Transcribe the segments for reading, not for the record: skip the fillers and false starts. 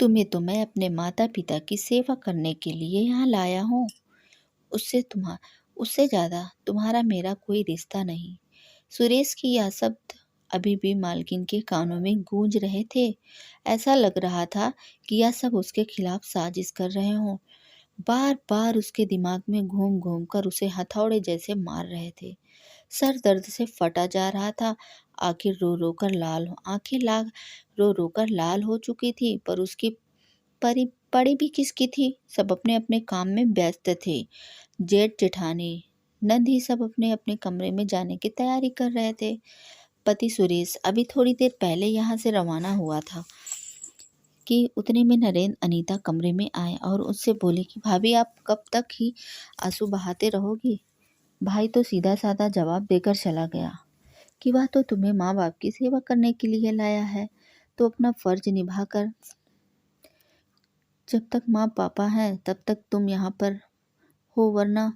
तुम्हें तो मैं अपने माता पिता की सेवा करने के लिए यहाँ लाया हूँ। उससे ज़्यादा तुम्हारा मेरा कोई रिश्ता नहीं। सुरेश की यह शब्द अभी भी मालकिन के कानों में गूंज रहे थे। ऐसा लग रहा था कि यह सब उसके खिलाफ साजिश कर रहे हों। बार बार उसके दिमाग में घूम घूम कर उसे हथौड़े जैसे मार रहे थे। सर दर्द से फटा जा रहा था। आखिर रो रो कर लाल हो आंखें लाग रो रो कर लाल हो चुकी थी, पर उसकी परी पड़ी भी किसकी थी। सब अपने अपने काम में व्यस्त थे। जेठ जेठानी नंद ही सब अपने अपने कमरे में जाने की तैयारी कर रहे थे। पति सुरेश अभी थोड़ी देर पहले यहाँ से रवाना हुआ था कि उतने में नरेंद्र अनीता कमरे में आए और उससे बोले कि भाभी, आप कब तक ही आंसू बहाते रहोगी। भाई तो सीधा साधा जवाब देकर चला गया कि वह तो तुम्हें माँ बाप की सेवा करने के लिए लाया है, तो अपना फर्ज निभा कर, जब तक माँ पापा हैं तब तक तुम यहाँ पर हो, वरना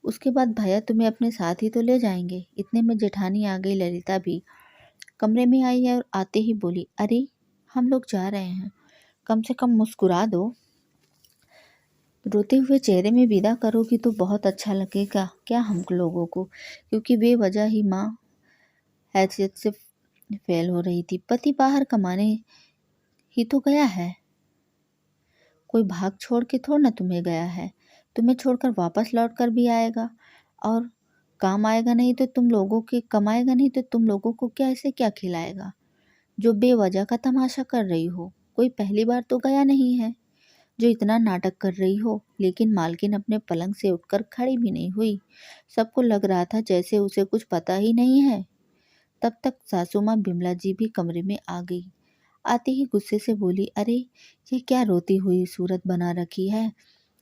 उसके बाद भैया तुम्हें अपने साथ ही तो ले जाएंगे। इतने में जेठानी आ गई। ललिता भी कमरे में आई है और आते ही बोली, अरे हम लोग जा रहे हैं, कम से कम मुस्कुरा दो। रोते हुए चेहरे में विदा करोगी तो बहुत अच्छा लगेगा क्या हम लोगों को, क्योंकि बेवजह ही माँ हैसियत से फेल हो रही थी। पति बाहर कमाने ही तो गया है, कोई भाग छोड़ के थोड़ा ना तुम्हें गया है। तुम्हें छोड़कर वापस लौट कर भी आएगा, और काम आएगा नहीं तो तुम लोगों के कमाएगा नहीं तो तुम लोगों को क्या ऐसे क्या खिलाएगा जो बेवजह का तमाशा कर रही हो। कोई पहली बार तो गया नहीं है जो इतना नाटक कर रही हो। लेकिन मालकिन अपने पलंग से उठकर खड़ी भी नहीं हुई। सबको लग रहा था जैसे उसे कुछ पता ही नहीं है। तब तक सासू माँ बिमला जी भी कमरे में आ गई। आते ही गुस्से से बोली, अरे ये क्या रोती हुई सूरत बना रखी है।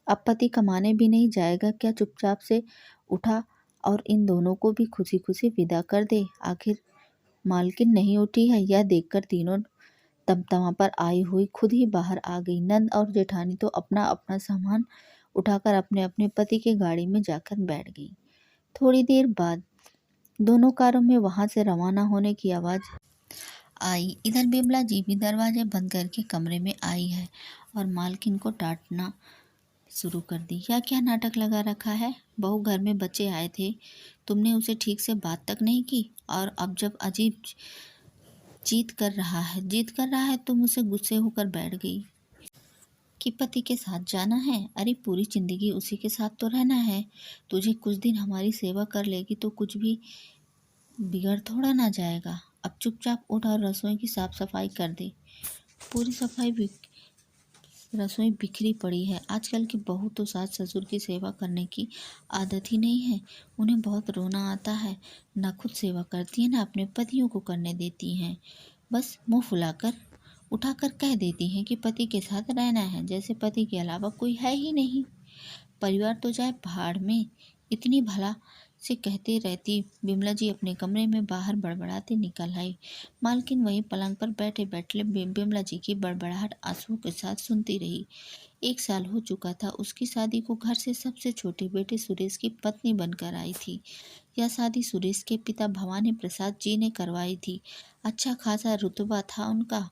अब पति कमाने भी नहीं जाएगा क्या। चुपचाप से उठा और इन दोनों को भी खुशी खुशी विदा कर दे। आखिर मालकिन नहीं उठी है। यह देखकर तीनों तमतमा पर आई हुई खुद ही बाहर आ गई। नंद और जेठानी तो अपना अपना सामान उठाकर अपने अपने पति के गाड़ी में जाकर बैठ गई। थोड़ी देर बाद दोनों कारों में वहां से रवाना होने की आवाज आई। इधर बिमला जी भी दरवाजे बंद करके कमरे में आई है और मालकिन को डांटना शुरू कर दी। क्या नाटक लगा रखा है। बहू, घर में बच्चे आए थे, तुमने उसे ठीक से बात तक नहीं की, और अब जब अजीब जिद कर रहा है तुम उसे गुस्से होकर बैठ गई कि पति के साथ जाना है। अरे पूरी जिंदगी उसी के साथ तो रहना है। तुझे कुछ दिन हमारी सेवा कर लेगी तो कुछ भी बिगड़ थोड़ा ना जाएगा। अब चुपचाप उठ और रसोई की साफ सफाई कर दे। पूरी रसोई बिखरी पड़ी है। आजकल की बहू तो सास ससुर की सेवा करने की आदत ही नहीं है। उन्हें बहुत रोना आता है। ना खुद सेवा करती है ना अपने पतियों को करने देती हैं। बस मुंह फुलाकर उठाकर कह देती हैं कि पति के साथ रहना है, जैसे पति के अलावा कोई है ही नहीं। परिवार तो जाए भाड़ में। इतनी भला से कहते रहती। बिमला जी अपने कमरे में बाहर बड़बड़ाते निकल आई। मालकिन वहीं पलंग पर बैठे बैठे बिमला जी की बड़बड़ाहट आंसुओं के साथ सुनती रही। 1 साल हो चुका था उसकी शादी को। घर से सबसे छोटे बेटे सुरेश की पत्नी बनकर आई थी। यह शादी सुरेश के पिता भवानी प्रसाद जी ने करवाई थी। अच्छा खासा रुतबा था उनका।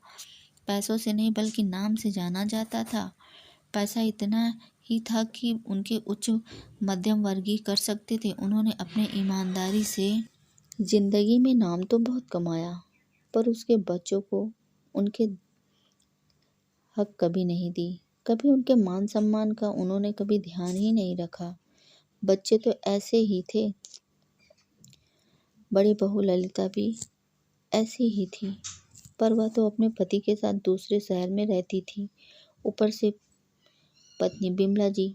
पैसों से नहीं बल्कि नाम से जाना जाता था। पैसा इतना ही था कि उनके उच्च मध्यम वर्गीय कर सकते थे। उन्होंने अपने ईमानदारी से जिंदगी में नाम तो बहुत कमाया, पर उसके बच्चों को उनके हक कभी नहीं दी। कभी उनके मान सम्मान का उन्होंने कभी ध्यान ही नहीं रखा। बच्चे तो ऐसे ही थे। बड़ी बहू ललिता भी ऐसी ही थी, पर वह तो अपने पति के साथ दूसरे शहर में रहती थी। ऊपर से पत्नी बिमला जी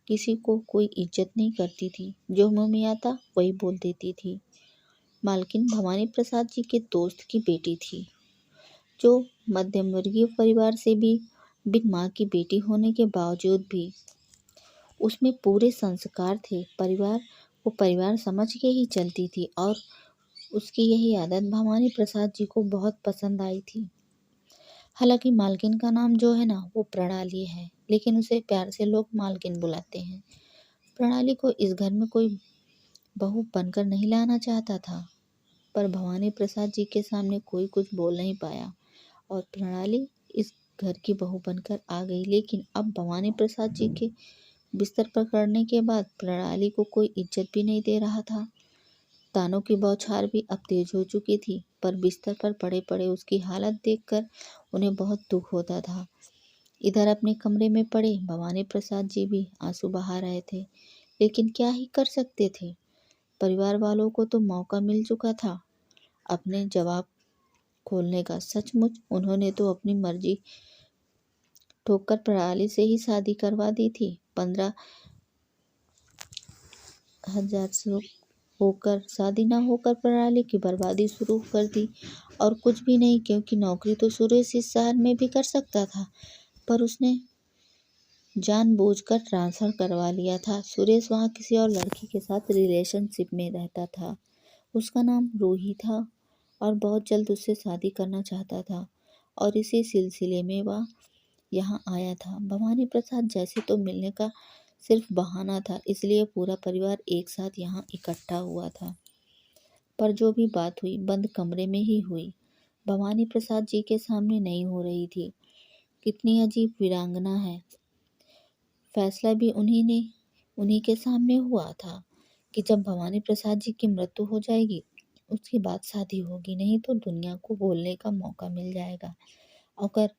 किसी को कोई इज्जत नहीं करती थी। जो मुंह में आता वही बोल देती थी। मालकिन भवानी प्रसाद जी के दोस्त की बेटी थी, जो मध्यम वर्गीय परिवार से भी बिन माँ की बेटी होने के बावजूद भी उसमें पूरे संस्कार थे। परिवार को परिवार समझ के ही चलती थी, और उसकी यही आदत भवानी प्रसाद जी को बहुत पसंद आई थी। हालांकि मालकिन का नाम जो है ना वो प्रणाली है, लेकिन उसे प्यार से लोग मालकिन बुलाते हैं। प्रणाली को इस घर में कोई बहू बनकर नहीं लाना चाहता था, पर भवानी प्रसाद जी के सामने कोई कुछ बोल नहीं पाया, और प्रणाली इस घर की बहू बनकर आ गई, लेकिन अब भवानी प्रसाद जी के बिस्तर पकड़ने के बाद प्रणाली को कोई इज्जत भी नहीं दे रहा था। तानों की बौछार भी अब तेज हो चुकी थी, पर बिस्तर पर पड़े पड़े उसकी हालत देखकर उन्हें बहुत दुख होता था। इधर अपने कमरे में पड़े भवानी प्रसाद जी भी आंसू बहा रहे थे, लेकिन क्या ही कर सकते थे। परिवार वालों को तो मौका मिल चुका था अपने जवाब खोलने का। सचमुच उन्होंने तो अपनी मर्जी ठोककर प्रणाली से ही शादी करवा दी थी। 15,000 से होकर शादी न होकर प्रणाली की बर्बादी शुरू कर दी। और कुछ भी नहीं, क्योंकि नौकरी तो सुरेश इस शहर में भी कर सकता था, पर उसने जानबूझकर ट्रांसफर करवा लिया था। सुरेश वहाँ किसी और लड़की के साथ रिलेशनशिप में रहता था। उसका नाम रूही था और बहुत जल्द उससे शादी करना चाहता था, और इसी सिलसिले में वह यहाँ आया था। भवानी प्रसाद जैसे तो मिलने का सिर्फ बहाना था, इसलिए पूरा परिवार एक साथ यहाँ इकट्ठा हुआ था। पर जो भी बात हुई बंद कमरे में ही हुई। भवानी प्रसाद जी के सामने नहीं हो रही थी। कितनी अजीब वीरांगना है। फैसला भी उन्हीं के सामने हुआ था कि जब भवानी प्रसाद जी की मृत्यु हो जाएगी उसके बाद शादी होगी, नहीं तो दुनिया को बोलने का मौका मिल जाएगा। अगर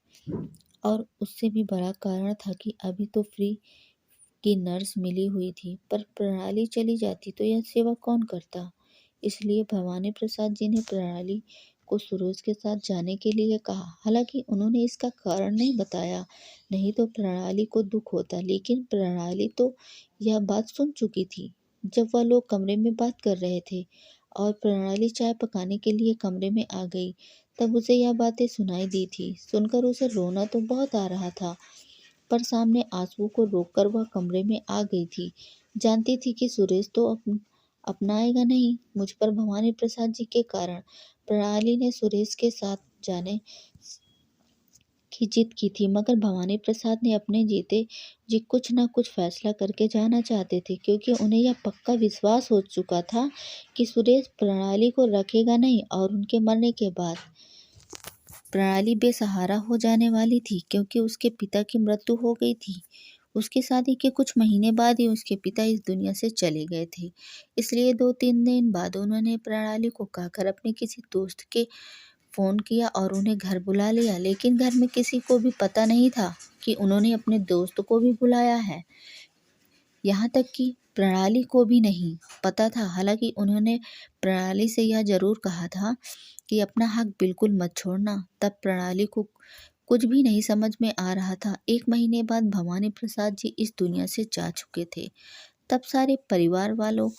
और उससे भी बड़ा कारण था कि अभी तो फ्री की नर्स मिली हुई थी, पर प्रणाली चली जाती तो यह सेवा कौन करता। इसलिए भवानी प्रसाद जी ने प्रणाली को सुरेश के साथ जाने के लिए कहा। हालांकि उन्होंने इसका कारण नहीं बताया, नहीं तो प्रणाली को दुख होता, लेकिन प्रणाली तो यह बात सुन चुकी थी। जब वह लोग कमरे में बात कर रहे थे और प्रणाली चाय पकाने के लिए कमरे में आ गई, तब उसे यह बातें सुनाई दी थी। सुनकर उसे रोना तो बहुत आ रहा था, पर सामने आंसुओं को रोककर वह कमरे में आ गई थी। जानती थी कि सुरेश तो अपनाएगा नहीं मुझ पर भवानी प्रसाद जी के कारण। प्रणाली ने सुरेश के साथ जाने की जिद की थी, मगर भवानी प्रसाद ने अपने जीते जी कुछ न कुछ फैसला करके जाना चाहते थे, क्योंकि उन्हें यह पक्का विश्वास हो चुका था कि सुरेश प्रणाली को रखेगा नहीं, और उनके मरने के बाद प्रणाली बेसहारा हो जाने वाली थी, क्योंकि उसके पिता की मृत्यु हो गई थी। उसकी शादी के कुछ महीने बाद ही उसके पिता इस दुनिया से चले गए थे। इसलिए 2-3 दिन बाद उन्होंने प्रणाली को कहकर अपने किसी दोस्त के फ़ोन किया और उन्हें घर बुला लिया, लेकिन घर में किसी को भी पता नहीं था कि उन्होंने अपने दोस्त को भी बुलाया है। यहाँ तक कि प्रणाली को भी नहीं पता था। हालांकि उन्होंने प्रणाली से यह ज़रूर कहा था कि अपना हक बिल्कुल मत छोड़ना। तब प्रणाली को कुछ भी नहीं समझ में आ रहा था। 1 महीने बाद भवानी प्रसाद जी इस दुनिया से जा चुके थे। तब सारे परिवार वालों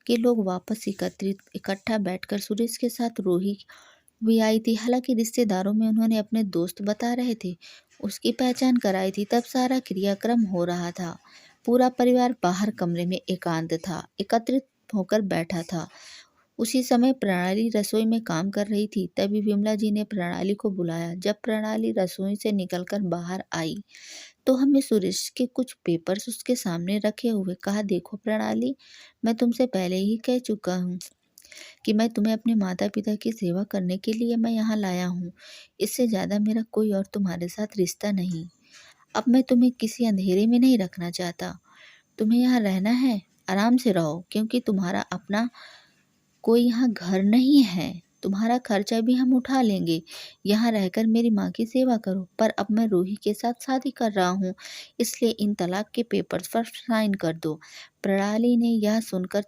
के लोग वापस इकट्ठा बैठकर सुरेश के साथ रूही भी आई थी। हालांकि रिश्तेदारों में उन्होंने अपने दोस्त बता रहे थे, उसकी पहचान कराई थी। तब सारा क्रियाक्रम हो रहा था। पूरा परिवार बाहर कमरे में एकांत था, एकत्रित होकर बैठा था। उसी समय प्रणाली रसोई में काम कर रही थी। तभी विमला जी ने प्रणाली को बुलाया। जब प्रणाली रसोई से निकलकर बाहर आई तो हमने सुरेश के कुछ पेपर्स उसके सामने रखे हुए कहा, देखो प्रणाली, मैं तुमसे पहले ही कह चुका हूँ कि मैं तुम्हें अपने माता पिता की सेवा करने के लिए मैं यहाँ लाया हूँ। इससे ज़्यादा मेरा कोई और तुम्हारे साथ रिश्ता नहीं। अब मैं तुम्हें किसी अंधेरे में नहीं रखना चाहता। तुम्हें यहाँ रहना है, आराम से रहो, क्योंकि तुम्हारा अपना कोई यहाँ घर नहीं है। तुम्हारा खर्चा भी हम उठा लेंगे। यहाँ रहकर मेरी माँ की सेवा करो। पर अब मैं रूही के साथ शादी कर रहा हूँ, इसलिए इन तलाक के पेपर्स पर साइन कर दो। प्रणाली ने यह सुनकर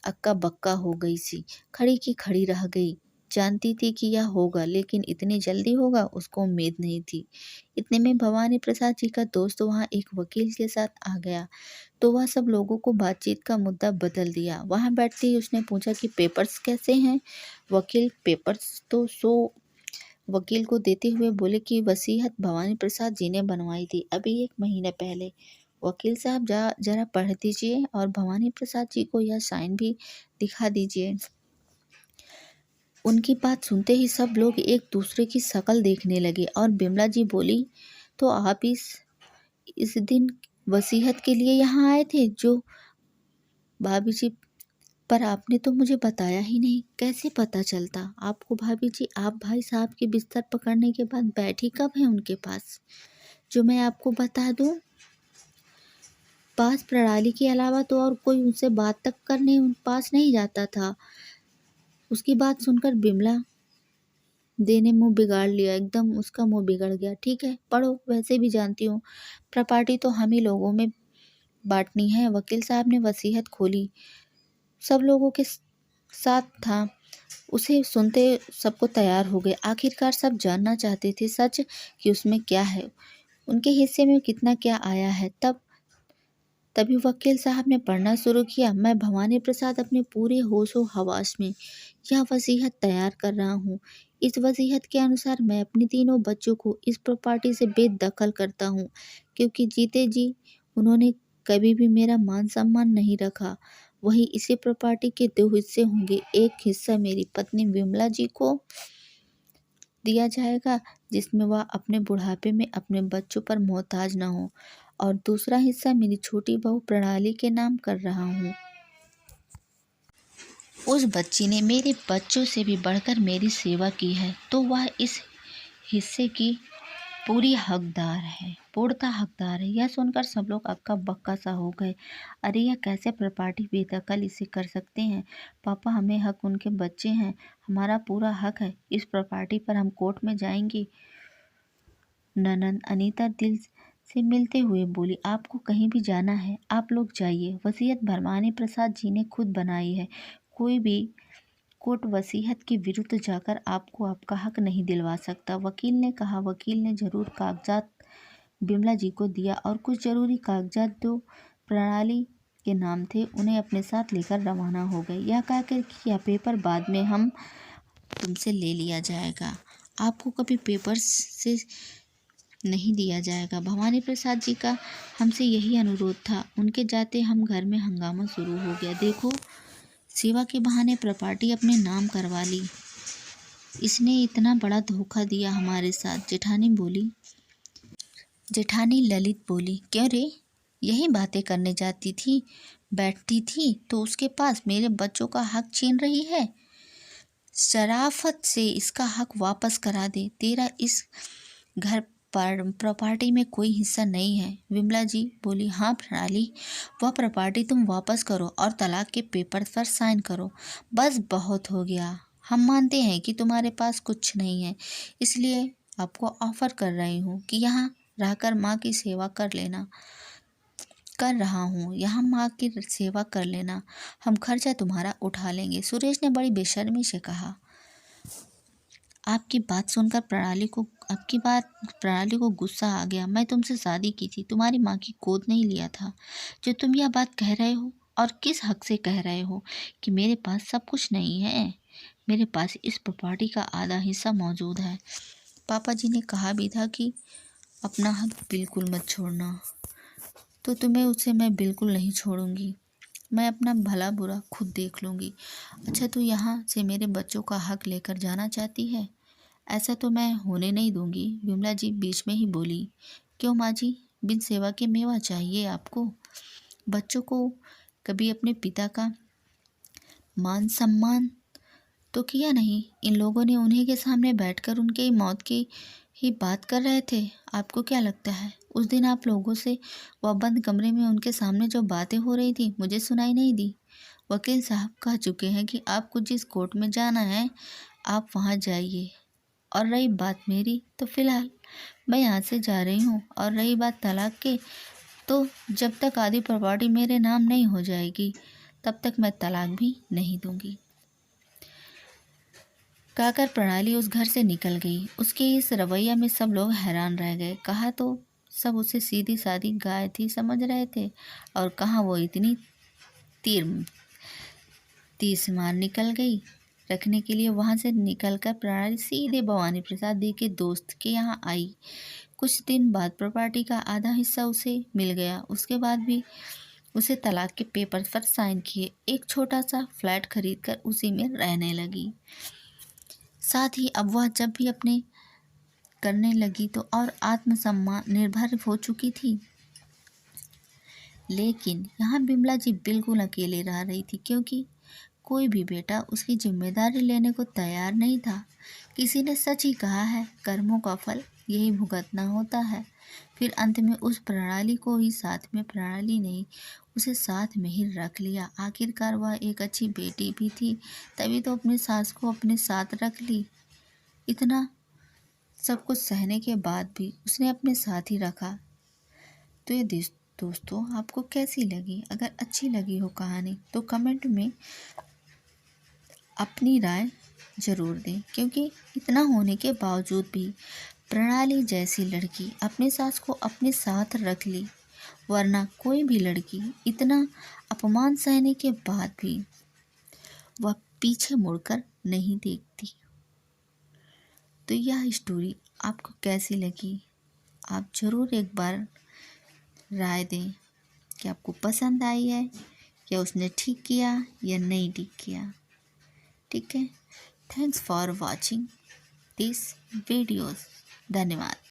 अक्का बक्का हो गई सी खड़ी की खड़ी रह गई। जानती थी कि यह होगा, लेकिन इतनी जल्दी होगा उसको उम्मीद नहीं थी। इतने में भवानी प्रसाद जी का दोस्त वहाँ एक वकील के साथ आ गया, तो वह सब लोगों को बातचीत का मुद्दा बदल दिया। वहाँ बैठते ही उसने पूछा कि पेपर्स कैसे हैं। वकील पेपर्स तो वकील को देते हुए बोले कि वसीयत भवानी प्रसाद जी ने बनवाई थी अभी 1 महीने पहले। वकील साहब जरा पढ़ दीजिए और भवानी प्रसाद जी को यह साइन भी दिखा दीजिए। उनकी बात सुनते ही सब लोग एक दूसरे की शक्ल देखने लगे और बिमला जी बोली, तो आप इस दिन वसीयत के लिए यहाँ आए थे? जो भाभी जी पर आपने तो मुझे बताया ही नहीं, कैसे पता चलता आपको? भाभी जी, आप भाई साहब के बिस्तर पकड़ने के बाद बैठी कब हैं उनके पास, जो मैं आपको बता दूं? पास प्रणाली के अलावा तो और कोई उनसे बात तक करने उन पास नहीं जाता था। उसकी बात सुनकर बिमला दे ने मुंह बिगाड़ लिया, एकदम उसका मुंह बिगड़ गया। ठीक है, पढ़ो, वैसे भी जानती हूँ प्रॉपर्टी तो हम ही लोगों में बांटनी है। वकील साहब ने वसीयत खोली, सब लोगों के साथ था। उसे सुनते सबको तैयार हो गए। आखिरकार सब जानना चाहते थे सच कि उसमें क्या है, उनके हिस्से में कितना क्या आया है। तभी वकील साहब ने पढ़ना शुरू किया। मैं भवानी प्रसाद अपने पूरे होशो हवास में यह वसीयत तैयार कर रहा हूँ। इस वसीयत के अनुसार मैं अपने तीनों बच्चों को इस प्रॉपर्टी से बेदखल करता हूँ, क्योंकि जीते जी उन्होंने कभी भी मेरा मान सम्मान नहीं रखा। वही इसी प्रॉपर्टी के दो हिस्से होंगे। एक हिस्सा मेरी पत्नी विमला जी को दिया जाएगा, जिसमें वह अपने बुढ़ापे में अपने बच्चों पर मोहताज न हो, और दूसरा हिस्सा मेरी छोटी बहू प्रणाली के नाम कर रहा हूँ। उस बच्ची ने मेरे बच्चों से भी बढ़कर मेरी सेवा की है, तो वह इस हिस्से की पूरी हकदार है, पूर्णतः हकदार है। यह सुनकर सब लोग अक्का बक्का सा हो गए। अरे यह कैसे प्रॉपर्टी बेदखल इसे कर सकते हैं? पापा, हमें हक, उनके बच्चे हैं, हमारा पूरा हक है इस प्रॉपर्टी पर, हम कोर्ट में जाएंगे। ननंद अनीता दिल से मिलते हुए बोली, आपको कहीं भी जाना है आप लोग जाइए, वसीयत भवानी प्रसाद जी ने खुद बनाई है। कोई भी कोर्ट वसीयत के विरुद्ध जाकर आपको आपका हक नहीं दिलवा सकता। वकील ने कहा। वकील ने जरूर कागजात बिमला जी को दिया और कुछ जरूरी कागजात जो प्रणाली के नाम थे उन्हें अपने साथ लेकर रवाना हो गए, यह कहकर कि यह पेपर बाद में हम तुमसे ले लिया जाएगा, आपको कभी पेपर से नहीं दिया जाएगा। भवानी प्रसाद जी का हमसे यही अनुरोध था। उनके जाते हम घर में हंगामा शुरू हो गया। देखो, सेवा के बहाने प्रॉपर्टी अपने नाम करवा ली, इसने इतना बड़ा धोखा दिया हमारे साथ। जेठानी ललित बोली, क्यों रे, यही बातें करने जाती थी, बैठती थी तो उसके पास मेरे बच्चों का हक छीन रही है। शराफत से इसका हक वापस करा दे। तेरा इस घर पर प्रॉपर्टी में कोई हिस्सा नहीं है। विमला जी बोली, हाँ प्रणाली, वह प्रॉपर्टी तुम वापस करो और तलाक के पेपर पर साइन करो। बस बहुत हो गया, हम मानते हैं कि तुम्हारे पास कुछ नहीं है, इसलिए आपको ऑफर कर रही हूँ कि यहाँ रहकर माँ की सेवा कर रहा हूँ, यहाँ माँ की सेवा कर लेना, हम खर्चा तुम्हारा उठा लेंगे। सुरेश ने बड़ी बेशर्मी से कहा। आपकी बात सुनकर प्रणाली को गुस्सा आ गया। मैं तुमसे शादी की थी, तुम्हारी माँ की गोद नहीं लिया था। जो तुम यह बात कह रहे हो, और किस हक से कह रहे हो कि मेरे पास सब कुछ नहीं है? मेरे पास इस प्रॉपर्टी का आधा हिस्सा मौजूद है। पापा जी ने कहा भी था कि अपना हक बिल्कुल मत छोड़ना, तो तुम्हें उसे मैं बिल्कुल नहीं छोड़ूंगी। मैं अपना भला बुरा खुद देख लूँगी। अच्छा, तू यहाँ से मेरे बच्चों का हक लेकर जाना चाहती है? ऐसा तो मैं होने नहीं दूंगी। विमला जी बीच में ही बोली, क्यों माँ जी, बिन सेवा के मेवा चाहिए आपको? बच्चों को कभी अपने पिता का मान सम्मान तो किया नहीं। इन लोगों ने उन्हीं के सामने बैठकर उनके मौत की ही बात कर रहे थे। आपको क्या लगता है उस दिन आप लोगों से वह बंद कमरे में उनके सामने जो बातें हो रही थी मुझे सुनाई नहीं दी? वकील साहब कह चुके हैं कि आपको जिस कोर्ट में जाना है आप वहाँ जाइए, और रही बात मेरी, तो फिलहाल मैं यहाँ से जा रही हूँ। और रही बात तलाक की, तो जब तक आधी प्रॉपर्टी मेरे नाम नहीं हो जाएगी तब तक मैं तलाक भी नहीं दूंगी। कहकर प्रणाली उस घर से निकल गई। उसके इस रवैया में सब लोग हैरान रह गए। कहा तो सब उसे सीधी सादी गाय थी समझ रहे थे, और कहाँ वो इतनी तीस मार निकल गई। रखने के लिए वहां से निकलकर प्रणाली सीधे भवानी प्रसाद दी के दोस्त के यहाँ आई। कुछ दिन बाद प्रॉपर्टी का आधा हिस्सा उसे मिल गया। उसके बाद भी उसे तलाक के पेपर पर साइन किए, एक छोटा सा फ्लैट खरीदकर उसी में रहने लगी। साथ ही अब वह जब भी अपने करने लगी तो और आत्मसम्मान निर्भर हो चुकी थी। लेकिन यहाँ बिमला जी बिल्कुल अकेले रह रही थी, क्योंकि कोई भी बेटा उसकी जिम्मेदारी लेने को तैयार नहीं था। किसी ने सच ही कहा है, कर्मों का फल यही भुगतना होता है। फिर अंत में उस प्रणाली को ही साथ में, प्रणाली नहीं, उसे साथ में ही रख लिया। आखिरकार वह एक अच्छी बेटी भी थी, तभी तो अपनी सास को अपने साथ रख ली। इतना सब कुछ सहने के बाद भी उसने अपने साथ ही रखा। तो ये दोस्तों आपको कैसी लगी? अगर अच्छी लगी हो कहानी तो कमेंट में अपनी राय ज़रूर दें, क्योंकि इतना होने के बावजूद भी प्रणाली जैसी लड़की अपनी सास को अपने साथ रख ली, वरना कोई भी लड़की इतना अपमान सहने के बाद भी वह पीछे मुड़कर नहीं देखती। तो यह स्टोरी आपको कैसी लगी? आप ज़रूर एक बार राय दें कि आपको पसंद आई है या उसने ठीक किया या नहीं ठीक किया। ठीक है, thanks for watching this videos. धन्यवाद।